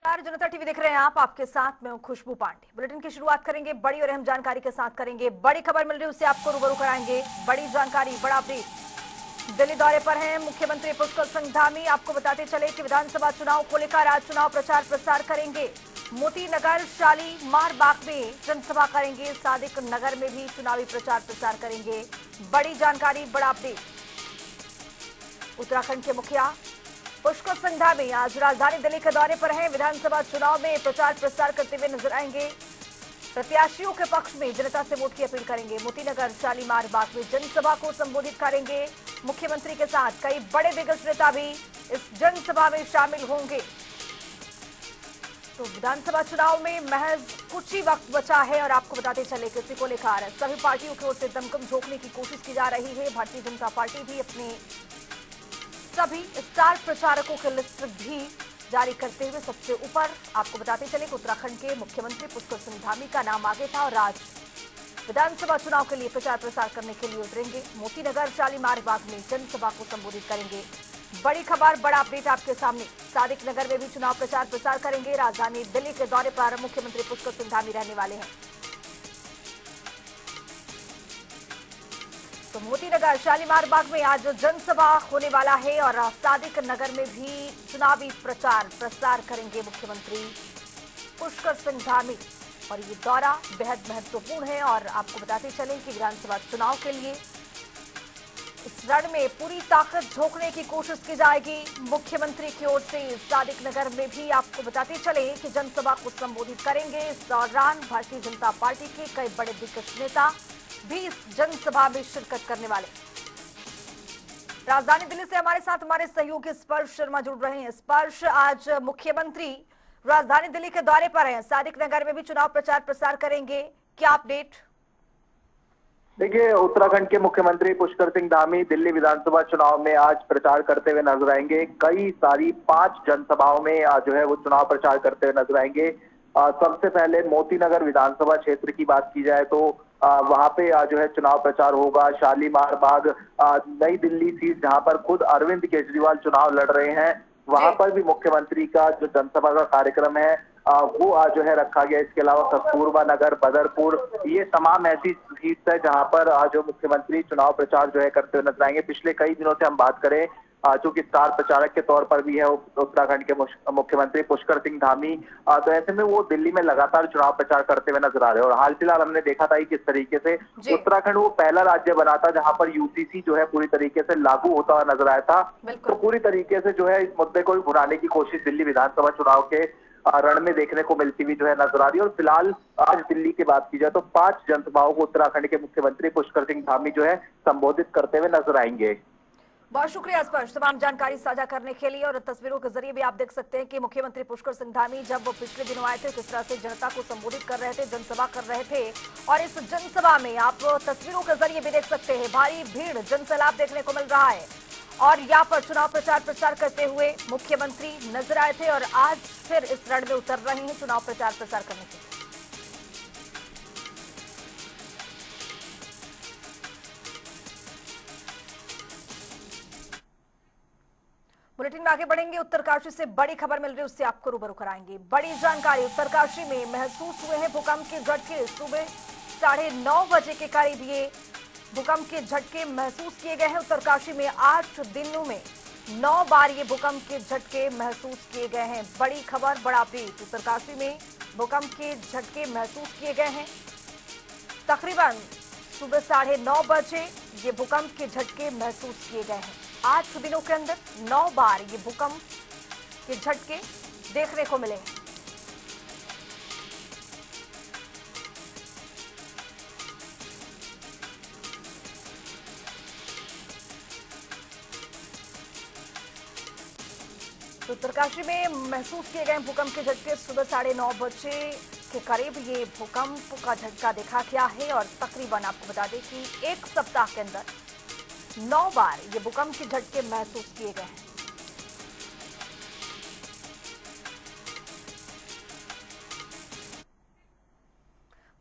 जनता TV देख रहे हैं आप, आपके साथ मैं हूं खुशबू पांडे। बुलेटिन की शुरुआत करेंगे बड़ी और अहम जानकारी के साथ करेंगे। बड़ी खबर मिल रही है उससे आपको रूबरू कराएंगे। बड़ी जानकारी, बड़ा अपडेट। दिल्ली दौरे पर हैं मुख्यमंत्री पुष्कर सिंह धामी। आपको बताते चले कि विधानसभा चुनाव को लेकर आज चुनाव प्रचार प्रसार करेंगे। मोती नगर, शालीमार बाग में जनसभा करेंगे। सादिक नगर में भी चुनावी प्रचार प्रसार करेंगे। बड़ी जानकारी, बड़ा अपडेट। उत्तराखंड के मुखिया पुष्कर सिंह धामी आज राजधानी दिल्ली के दौरे पर हैं। विधानसभा चुनाव में प्रचार प्रसार करते हुए नजर आएंगे। प्रत्याशियों के पक्ष में जनता से वोट की अपील करेंगे। मोतीनगर, शालीमार बाग में जनसभा को संबोधित करेंगे। मुख्यमंत्री के साथ कई बड़े दिग्गज नेता भी इस जनसभा में शामिल होंगे। तो विधानसभा चुनाव में महज कुछ ही वक्त बचा है और आपको बताते चले कि इसी को लेकर सभी पार्टियों की ओर से दमखम झोंकने की कोशिश की जा रही है। भारतीय जनता पार्टी भी अपने सभी स्टार प्रचारकों की लिस्ट भी जारी करते हुए सबसे ऊपर आपको बताते चले कि उत्तराखंड के मुख्यमंत्री पुष्कर सिंह धामी का नाम आगे था और आज विधानसभा चुनाव के लिए प्रचार प्रसार करने के लिए उतरेंगे। मोतीनगर, शालीमार बाग में जनसभा को संबोधित करेंगे। बड़ी खबर, बड़ा अपडेट आपके सामने। सादिक नगर में भी चुनाव प्रचार प्रसार करेंगे। राजधानी दिल्ली के दौरे पर मुख्यमंत्री पुष्कर सिंह धामी रहने वाले हैं। तो मोतीनगर, शालीमार बाग में आज जनसभा होने वाला है और सादिक नगर में भी चुनावी प्रचार प्रसार करेंगे मुख्यमंत्री पुष्कर सिंह धामी। और ये दौरा बेहद महत्वपूर्ण है और आपको बताते चलें कि विधानसभा चुनाव के लिए इस रण में पूरी ताकत झोंकने की कोशिश की जाएगी मुख्यमंत्री की ओर से। सादिक नगर में भी आपको बताते चले कि जनसभा को संबोधित करेंगे। इस दौरान भारतीय जनता पार्टी के कई बड़े दिग्गज नेता भी इस जनसभा में शिरकत करने वाले। राजधानी दिल्ली से हमारे साथ हमारे सहयोगी स्पर्श शर्मा जुड़ रहे हैं। स्पर्श, आज मुख्यमंत्री राजधानी दिल्ली के दौरे पर हैं, सादिक नगर में भी चुनाव प्रचार प्रसार करेंगे, क्या अपडेट? देखिए, उत्तराखंड के मुख्यमंत्री पुष्कर सिंह धामी दिल्ली विधानसभा चुनाव में आज प्रचार करते हुए नजर आएंगे। कई सारी 5 जनसभाओं में जो है वो चुनाव प्रचार करते हुए नजर आएंगे। सबसे पहले मोतीनगर विधानसभा क्षेत्र की बात की जाए तो वहां पे जो है चुनाव प्रचार होगा। शालीमार बाग नई दिल्ली सीट जहां पर खुद अरविंद केजरीवाल चुनाव लड़ रहे हैं, वहां पर भी मुख्यमंत्री का जो जनसभा का कार्यक्रम है वो जो है रखा गया। इसके अलावा कस्तूरबा नगर, बदरपुर, ये तमाम ऐसी सीट है जहां पर जो मुख्यमंत्री चुनाव प्रचार जो है करते हुए नजर आएंगे। पिछले कई दिनों से हम बात करें चूंकि स्टार प्रचारक के तौर पर भी है उत्तराखंड के मुख्यमंत्री पुष्कर सिंह धामी, तो ऐसे में वो दिल्ली में लगातार चुनाव प्रचार करते हुए नजर आ रहे हैं। और हाल फिलहाल हमने देखा था कि किस तरीके से उत्तराखंड वो पहला राज्य बना था जहां पर यूसीसी जो है पूरी तरीके से लागू होता हुआ नजर आया था। तो पूरी तरीके से जो है इस मुद्दे को भुनाने की कोशिश दिल्ली विधानसभा चुनाव के रण में देखने को मिलती हुई जो है नजर आ रही है। और फिलहाल आज दिल्ली की बात की जाए तो 5 जनसभाओं को उत्तराखंड के मुख्यमंत्री पुष्कर सिंह धामी जो है संबोधित करते हुए नजर आएंगे। बहुत शुक्रिया स्पर्श, तमाम जानकारी साझा करने के लिए। और तस्वीरों के जरिए भी आप देख सकते हैं कि मुख्यमंत्री पुष्कर सिंह धामी जब पिछले दिनों आए थे किस तरह से जनता को संबोधित कर रहे थे, जनसभा कर रहे थे। और इस जनसभा में आप तस्वीरों के जरिए भी देख सकते हैं भारी भीड़, जनसैलाब देखने को मिल रहा है। और यहाँ पर चुनाव प्रचार प्रसार करते हुए मुख्यमंत्री नजर आए थे और आज फिर इस रण में उतर रहे हैं चुनाव प्रचार प्रसार करने के लिए। बुलेटिन में आगे बढ़ेंगे। उत्तरकाशी से बड़ी खबर मिल रही है उससे आपको रूबरू कराएंगे। बड़ी जानकारी, उत्तरकाशी में महसूस हुए हैं भूकंप के झटके। सुबह 9:30 बजे के करीब ये भूकंप के झटके महसूस किए गए हैं। उत्तरकाशी में 8 दिनों में 9 बार ये भूकंप के झटके महसूस किए गए हैं। बड़ी खबर, बड़ा अपडेट। उत्तरकाशी में भूकंप के झटके महसूस किए गए हैं। तकरीबन सुबह 9:30 बजे ये भूकंप के झटके महसूस किए गए हैं। 8 दिनों के अंदर 9 बार ये भूकंप के झटके देखने को मिले हैं। तो उत्तरकाशी में महसूस किए गए भूकंप के झटके सुबह 9:30 बजे के करीब ये भूकंप का झटका देखा गया है। और तकरीबन आपको बता दें कि एक सप्ताह के अंदर 9 बार ये भूकंप के झटके महसूस किए गए हैं।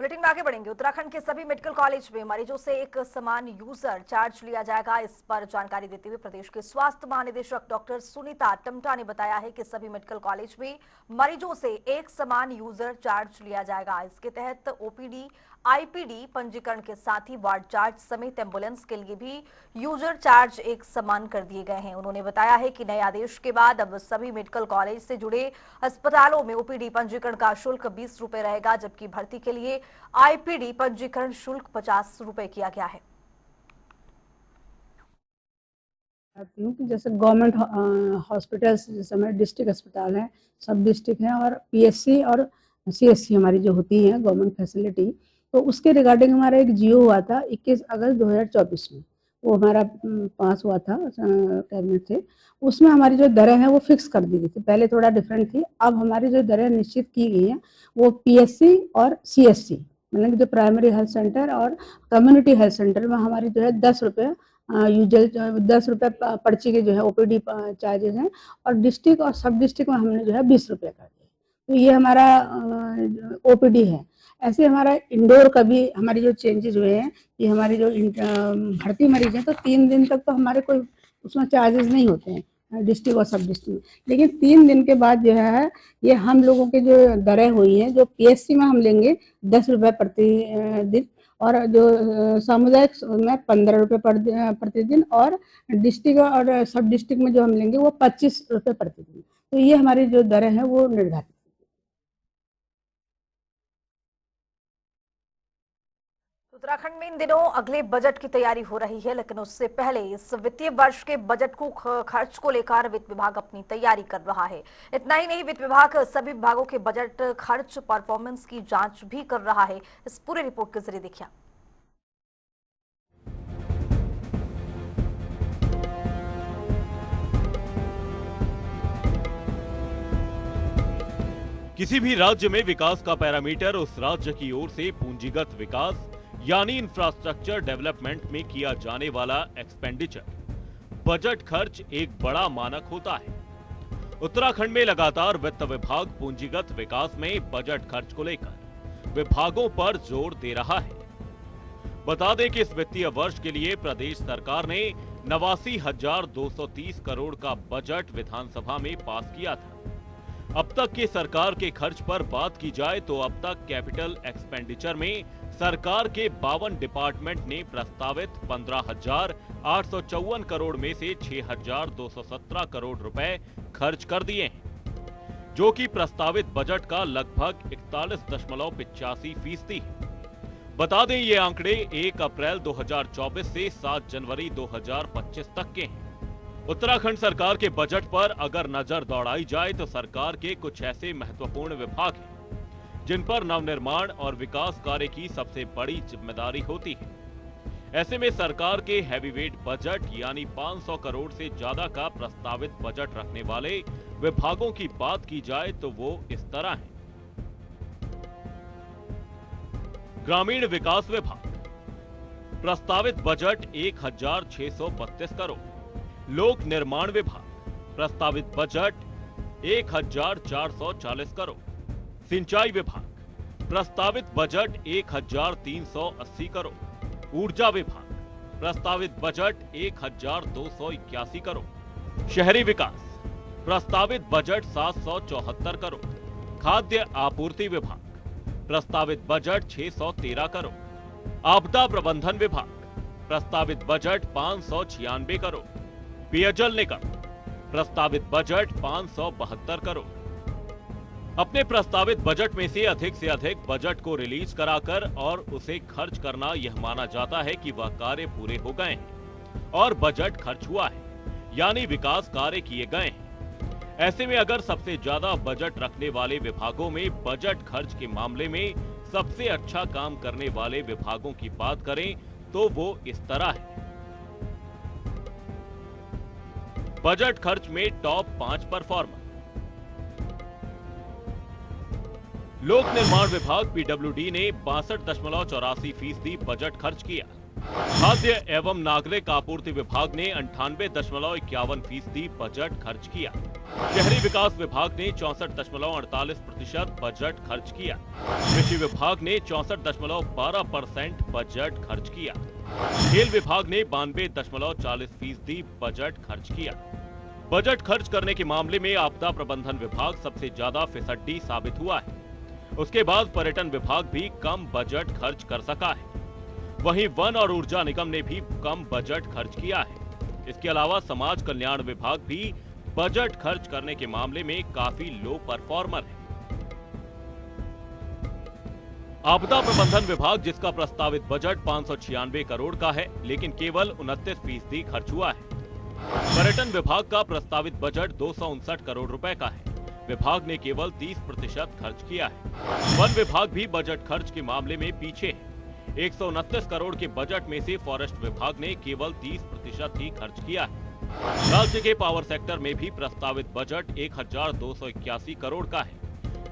बुलेटिन में आगे बढ़ेंगे। उत्तराखंड के सभी मेडिकल कॉलेज में मरीजों से एक समान यूजर चार्ज लिया जाएगा। इस पर जानकारी देते हुए प्रदेश के स्वास्थ्य महानिदेशक डॉक्टर सुनीता टम्टा ने बताया है कि सभी मेडिकल कॉलेज में मरीजों से एक समान यूजर चार्ज लिया जाएगा। इसके तहत ओपीडी, आईपीडी पंजीकरण के साथ ही वार्ड चार्ज समेत एम्बुलेंस के लिए भी यूजर चार्ज एक समान कर दिए गए हैं। उन्होंने बताया है कि नए आदेश के बाद अब सभी मेडिकल कॉलेज से जुड़े अस्पतालों में ओपीडी पंजीकरण का शुल्क 20 रुपए रहेगा, जबकि भर्ती के लिए आईपीडी पंजीकरण शुल्क 50 रुपए किया गया है। कि जैसे गवर्नमेंट हॉस्पिटल्स, जैसे हमारे डिस्ट्रिक्ट अस्पताल हैं, सब डिस्ट्रिक्ट हैं, और पीएससी और सीएससी हमारी जो होती हैं गवर्नमेंट फैसिलिटी, तो उसके रिगार्डिंग हमारा एक जियो हुआ था 21 अगस्त 2024 में, वो हमारा पास हुआ था कैबिनेट से। उसमें हमारी जो दरें हैं वो फिक्स कर दी गई थी। पहले थोड़ा डिफरेंट थी, अब हमारी जो दरें निश्चित की गई हैं वो पीएससी और सीएससी, मतलब जो प्राइमरी हेल्थ सेंटर और कम्युनिटी हेल्थ सेंटर में हमारी जो है 10 रुपये यूजल 10 रुपये पर्ची के जो है ओपीडी चार्जेस हैं, और डिस्ट्रिक्ट और सब डिस्ट्रिक्ट में हमने जो है 20 रुपये कर दिए। तो ये हमारा ओपीडी है। ऐसे हमारा इंडोर का भी हमारी जो चेंजेस हुए हैं, ये हमारी जो भर्ती मरीज हैं तो 3 दिन तक तो हमारे कोई उसमें चार्जेस नहीं होते हैं डिस्ट्रिक्ट और सब डिस्ट्रिक्ट में, लेकिन 3 दिन के बाद जो है ये हम लोगों के जो दरें हुई हैं, जो पीएससी में हम लेंगे 10 रुपये प्रति दिन, और जो सामुदायिक में 15 रुपये प्रतिदिन, और डिस्ट्रिक्ट और सब डिस्ट्रिक्ट में जो हम लेंगे वो 25 रुपये प्रतिदिन। तो ये हमारी जो दरें हैं वो निर्धारित। उत्तराखंड में इन दिनों अगले बजट की तैयारी हो रही है, लेकिन उससे पहले इस वित्तीय वर्ष के बजट को खर्च को लेकर वित्त विभाग अपनी तैयारी कर रहा है। इतना ही नहीं, वित्त विभाग सभी विभागों के बजट खर्च परफॉर्मेंस की जांच भी कर रहा है। इस पूरे रिपोर्ट के जरिए देखिए। किसी भी राज्य में विकास का पैरामीटर उस राज्य की ओर से पूंजीगत विकास यानी इंफ्रास्ट्रक्चर डेवलपमेंट में किया जाने वाला एक्सपेंडिचर, बजट खर्च एक बड़ा मानक होता है। उत्तराखंड में लगातार वित्त विभाग पूंजीगत विकास में बजट खर्च को लेकर विभागों पर जोर दे रहा है। बता दें कि इस वित्तीय वर्ष के लिए प्रदेश सरकार ने 89,230 करोड़ का बजट विधानसभा में पास किया था। अब तक के सरकार के खर्च पर बात की जाए तो अब तक कैपिटल एक्सपेंडिचर में सरकार के 52 डिपार्टमेंट ने प्रस्तावित 15,854 करोड़ में से 6,217 करोड़ रुपए खर्च कर दिए हैं, जो कि प्रस्तावित बजट का लगभग 41.85% है। बता दें ये आंकड़े 1 अप्रैल 2024 से 7 जनवरी 2025 तक के हैं। उत्तराखंड सरकार के बजट पर अगर नजर दौड़ाई जाए तो सरकार के कुछ ऐसे महत्वपूर्ण विभाग हैं जिन पर नवनिर्माण और विकास कार्य की सबसे बड़ी जिम्मेदारी होती है। ऐसे में सरकार के हैवीवेट बजट यानी 500 करोड़ से ज्यादा का प्रस्तावित बजट रखने वाले विभागों की बात की जाए तो वो इस तरह है। ग्रामीण विकास विभाग, प्रस्तावित बजट 1,632 करोड़। लोक निर्माण विभाग, प्रस्तावित बजट 1,440 करोड़। सिंचाई विभाग, प्रस्तावित बजट 1,380 करोड़। ऊर्जा विभाग, प्रस्तावित बजट 1,281 करोड़। शहरी विकास, प्रस्तावित बजट 774 करोड़। खाद्य आपूर्ति विभाग, प्रस्तावित बजट 613 करोड़। आपदा प्रबंधन विभाग, प्रस्तावित बजट 596 करोड़। पेयजल निगम, प्रस्तावित बजट 572 करोड़। अपने प्रस्तावित बजट में से अधिक बजट को रिलीज कराकर और उसे खर्च करना यह माना जाता है कि वह कार्य पूरे हो गए हैं और बजट खर्च हुआ है, यानी विकास कार्य किए गए हैं। ऐसे में अगर सबसे ज्यादा बजट रखने वाले विभागों में बजट खर्च के मामले में सबसे अच्छा काम करने वाले विभागों की बात करें तो वो इस तरह है। बजट खर्च में टॉप 5 परफॉर्मर। लोक निर्माण विभाग पीडब्ल्यूडी ने 62.84% बजट खर्च किया। खाद्य एवं नागरिक आपूर्ति विभाग ने 98.51% बजट खर्च किया। शहरी विकास विभाग ने 64.48% बजट खर्च किया। कृषि विभाग ने 64.12% बजट खर्च किया। खेल विभाग ने 92.40% बजट खर्च किया। बजट खर्च करने के मामले में आपदा प्रबंधन विभाग सबसे ज्यादा फिसड्डी साबित हुआ है। उसके बाद पर्यटन विभाग भी कम बजट खर्च कर सका है। वहीं वन और ऊर्जा निगम ने भी कम बजट खर्च किया है। इसके अलावा समाज कल्याण विभाग भी बजट खर्च करने के मामले में काफी लो परफॉर्मर है। आपदा प्रबंधन विभाग, जिसका प्रस्तावित बजट 596 करोड़ का है, लेकिन केवल 29% खर्च हुआ है। पर्यटन विभाग का प्रस्तावित बजट 259 करोड़ रुपए का है। विभाग ने केवल 30% खर्च किया है। वन विभाग भी बजट खर्च के मामले में पीछे है। 129 करोड़ के बजट में से फॉरेस्ट विभाग ने केवल 30% ही खर्च किया है। राज्य के पावर सेक्टर में भी प्रस्तावित बजट 1281 करोड़ का है,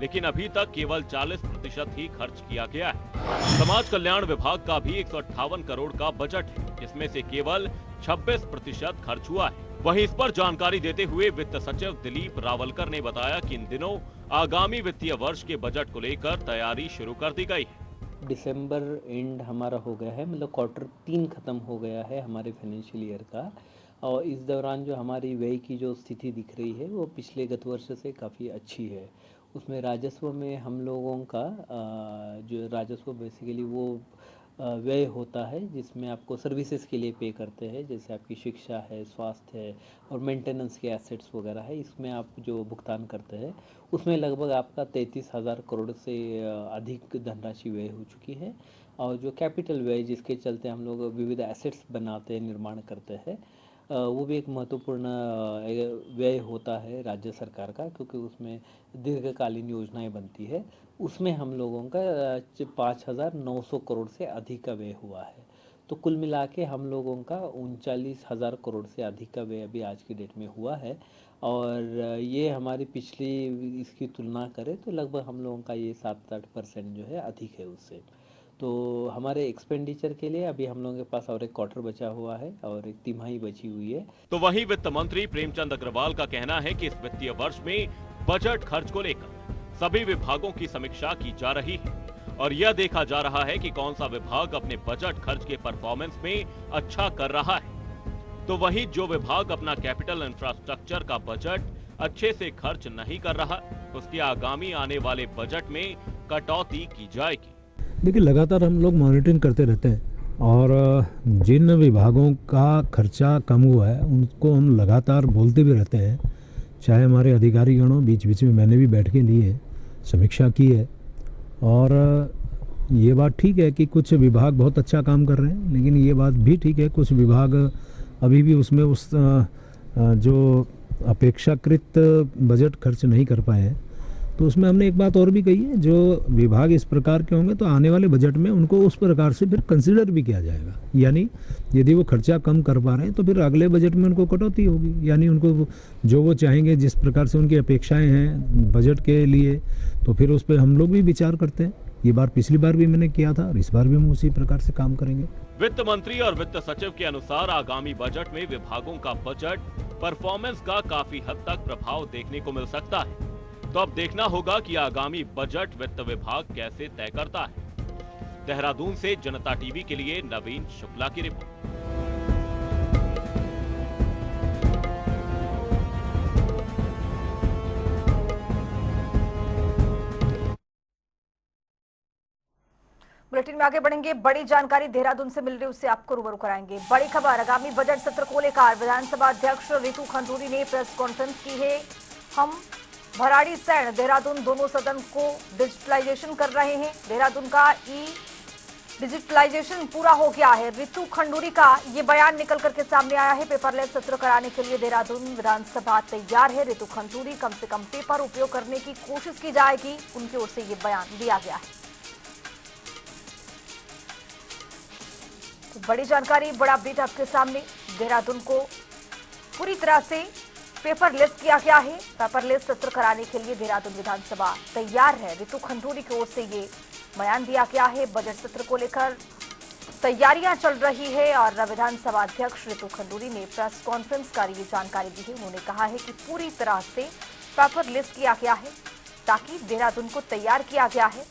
लेकिन अभी तक केवल 40% ही खर्च किया गया है। समाज कल्याण विभाग का भी 158 करोड़ का बजट है, जिसमें से केवल 26% खर्च हुआ है। वहीं इस पर जानकारी देते हुए वित्त सचिव दिलीप रावलकर ने बताया कि इन दिनों आगामी वित्तीय वर्ष के बजट को लेकर तैयारी शुरू कर दी गई है। दिसंबर एंड हमारा हो गया है, मतलब क्वार्टर 3 खत्म हो गया है हमारे फाइनेंशियल ईयर का। और इस दौरान जो हमारी व्यय की जो स्थिति दिख रही है वो पिछले गत वर्ष से काफ़ी अच्छी है। उसमें राजस्व में हम लोगों का जो राजस्व बेसिकली वो व्यय होता है जिसमें आपको सर्विसेज के लिए पे करते हैं, जैसे आपकी शिक्षा है, स्वास्थ्य है और मेंटेनेंस के एसेट्स वगैरह है, इसमें आप जो भुगतान करते हैं उसमें लगभग आपका 33,000 करोड़ से अधिक धनराशि व्यय हो चुकी है। और जो कैपिटल व्यय जिसके चलते हम लोग विविध एसेट्स बनाते हैं, निर्माण करते हैं, वो भी एक महत्वपूर्ण व्यय होता है राज्य सरकार का, क्योंकि उसमें दीर्घकालीन योजनाएं बनती है। उसमें हम लोगों का 5,900 करोड़ से अधिक का व्यय हुआ है। तो कुल मिला के हम लोगों का 39,000 करोड़ से अधिक का व्यय अभी आज की डेट में हुआ है। और ये हमारी पिछली इसकी तुलना करें तो लगभग हम लोगों का ये 7-8% जो है अधिक है उससे। तो हमारे एक्सपेंडिचर के लिए अभी हम लोगों के पास और एक क्वार्टर बचा हुआ है और एक तिमाही बची हुई है। तो वहीं वित्त मंत्री प्रेमचंद अग्रवाल का कहना है कि इस वित्तीय वर्ष में बजट खर्च को लेकर सभी विभागों की समीक्षा की जा रही है और यह देखा जा रहा है कि कौन सा विभाग अपने बजट खर्च के परफॉर्मेंस में अच्छा कर रहा है। तो वहीं जो विभाग अपना कैपिटल इंफ्रास्ट्रक्चर का बजट अच्छे से खर्च नहीं कर रहा, उसके आगामी आने वाले बजट में कटौती की जाएगी। देखिए, लगातार हम लोग मॉनिटरिंग करते रहते हैं और जिन विभागों का खर्चा कम हुआ है उनको हम लगातार बोलते भी रहते हैं। चाहे हमारे अधिकारीगणों बीच बीच में मैंने भी बैठकें ली है, समीक्षा की है और ये बात ठीक है कि कुछ विभाग बहुत अच्छा काम कर रहे हैं, लेकिन ये बात भी ठीक है कुछ विभाग अभी भी उसमें उस जो अपेक्षाकृत बजट खर्च नहीं कर पाए हैं। तो उसमें हमने एक बात और भी कही है, जो विभाग इस प्रकार के होंगे तो आने वाले बजट में उनको उस प्रकार से फिर कंसिडर भी किया जाएगा। यानी यदि वो खर्चा कम कर पा रहे हैं तो फिर अगले बजट में उनको कटौती होगी, यानी उनको जो वो चाहेंगे, जिस प्रकार से उनकी अपेक्षाएं हैं बजट के लिए, तो फिर उस पर हम लोग भी विचार करते हैं। ये बार पिछली बार भी मैंने किया था और इस बार भी हम उसी प्रकार से काम करेंगे। वित्त मंत्री और वित्त सचिव के अनुसार आगामी बजट में विभागों का बजट परफॉर्मेंस का काफी हद तक प्रभाव देखने को मिल सकता है। तो अब देखना होगा कि आगामी बजट वित्त विभाग कैसे तय करता है। देहरादून से जनता टीवी के लिए नवीन शुक्ला की रिपोर्ट। बुलेटिन में आगे बढ़ेंगे। बड़ी जानकारी देहरादून से मिल रही, उससे आपको रूबरू कराएंगे। बड़ी खबर, आगामी बजट सत्र को लेकर विधानसभा अध्यक्ष रितु खंडूरी ने प्रेस कॉन्फ्रेंस की है। हम भराड़ीसैंण देहरादून दोनों सदन को डिजिटलाइजेशन कर रहे हैं। देहरादून का डिजिटलाइजेशन पूरा हो गया है। रितु खंडूरी का ये बयान निकल करके सामने आया है। पेपरलेस सत्र कराने के लिए देहरादून विधानसभा तैयार है। रितु खंडूरी कम से कम पेपर उपयोग करने की कोशिश की जाएगी, उनकी ओर से ये बयान दिया गया है। तो बड़ी जानकारी, बड़ा अपडेट आपके सामने। देहरादून को पूरी तरह से पेपरलेस किया गया है। पेपरलेस सत्र कराने के लिए देहरादून विधानसभा तैयार है। रितु खंडूरी की ओर से ये बयान दिया गया है। बजट सत्र को लेकर तैयारियां चल रही है और विधानसभा अध्यक्ष रितु खंडूरी ने प्रेस कॉन्फ्रेंस कर ये जानकारी दी है। उन्होंने कहा है कि पूरी तरह से पेपर लिस्ट किया गया है ताकि देहरादून को तैयार किया गया है।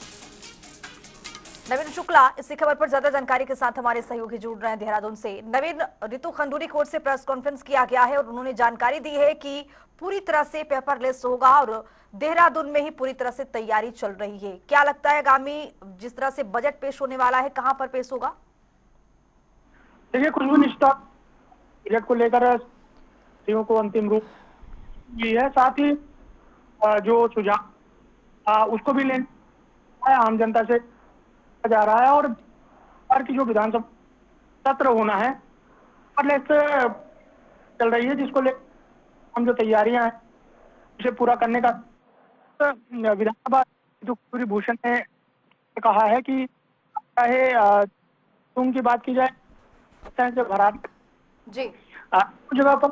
नवीन शुक्ला इसी खबर पर ज्यादा जानकारी के साथ हमारे सहयोगी जुड़ रहे हैं देहरादून से। नवीन, रितु खंडूरी की ओर से प्रेस कॉन्फ्रेंस किया गया है और उन्होंने जानकारी दी है कि पूरी तरह से पेपर लिस्ट होगा और देहरादून में ही पूरी तरह से तैयारी चल रही है। क्या लगता है आगामी जिस तरह से बजट पेश होने वाला है, कहां पर पेश होगा? देखिए, खुशबू निष्ठा बजट को लेकर को अंतिम रूप दी है। साथ ही जो सुझाव उसको भी लेना आम जनता से जा रहा है और की जो विधानसभा सत्र होना है चल रही है, जिसको ले हम जो तैयारियां हैं उसे पूरा करने का विधानसभा खंडूरी भूषण ने कहा है कि चाहे तुम की बात की जाए जो भराट जी जगह पर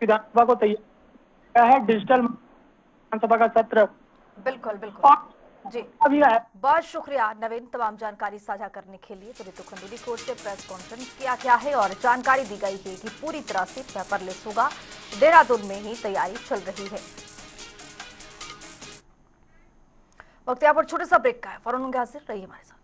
विधानसभा को तैयार है, डिजिटल विधानसभा का सत्र बिल्कुल बिल्कुल जी। अभी है। बहुत शुक्रिया नवीन तमाम जानकारी साझा करने के लिए। तो रितु खंडूरी की ओर से प्रेस कॉन्फ्रेंस किया गया है और जानकारी दी गई है कि पूरी तरह से पेपर लिस्ट होगा, देहरादून में ही तैयारी चल रही है। वक्त यहाँ पर छोटे सा ब्रेक का है, फौरन होंगे हाजिर, रहिए हमारे साथ।